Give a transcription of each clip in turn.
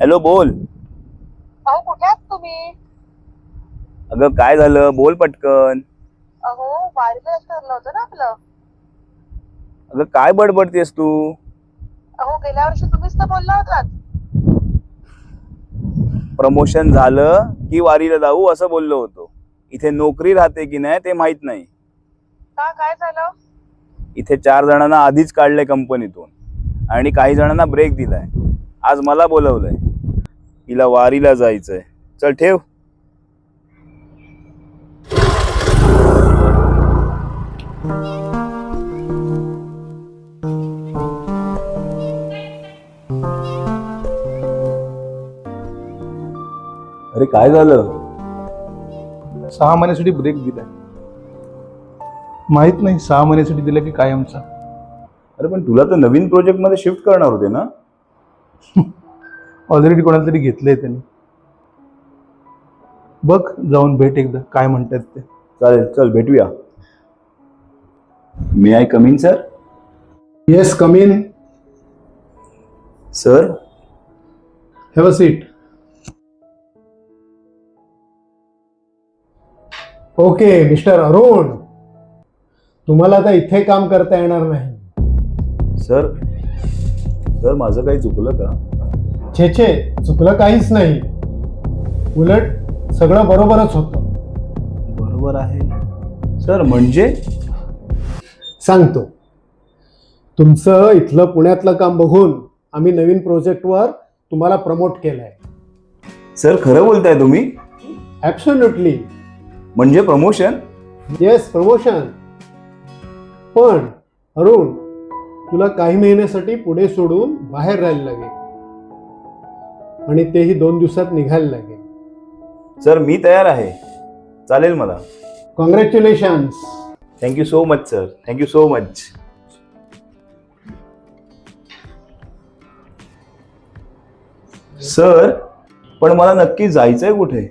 Hello, बोल. अहो कुठे आहात तुम्ही? अगं काय झालं, बोल पटकन. अहो वारीला ठरलं होतं ना आपलं. अगं काय बडबडतेस तू? अहो गेल्या वर्षी तुम्हीच तर बोलला होतात. प्रमोशन झालं की वारीला जाऊ असं बोललो होतो. इथे नोकरी राहते की नाही ते माहित नाही. का काय झालं? इथे 4 जणांना आधीच काढलंय कंपनीतून आणि काही जणांना ब्रेक दिलाय. आज मला बोलवलंय. हिला वारीला जायचंय. चल ठेव. अरे काय झालं? 6 महिन्यासाठी ब्रेक दिलाय. माहित नाही 6 महिन्यासाठी दिला की काय आमचा. अरे पण तुला तर नवीन प्रोजेक्ट मध्ये शिफ्ट करणार होते ना? ऑलरेडी कोणाला तरी घेतलंय त्यांनी. बघ जाऊन भेट एकदा काय म्हणतात ते. चालेल, चल भेटूया. May I come in sir? Yes come in. Sir, have a seat. Okay mister Arun, तुम्हाला आता इथे काम करता येणार नाही. सर, सर माझं काही चुकलं का? छे छे, चुकलं काहीच नाही. उलट सगळं बरोबरच होतं. बरोबर आहे सर. म्हणजे सांगतो. तुमचं इथलं पुण्यातलं काम बघून आम्ही नवीन प्रोजेक्टवर तुम्हाला प्रमोट केलंय. सर खरं बोलताय तुम्ही? ॲब्सोल्युटली. म्हणजे प्रमोशन? Yes, promotion. पण अरुण, तुला काही महिन्यासाठी पुढे सोडून बाहेर राहायला लागेल आणि तेही 2 दिवसात निघायला लागेल. सर मी तयार आहे. चालेल मला. Congratulations. Thank you so much sir. Thank you so much. Sir पण मला नक्की जायचंय कुठे?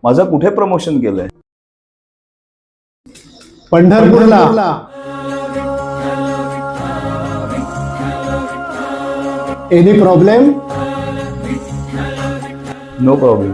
माझं कुठे प्रमोशन केलंय? पंढरपूरला. Any problem? No problem.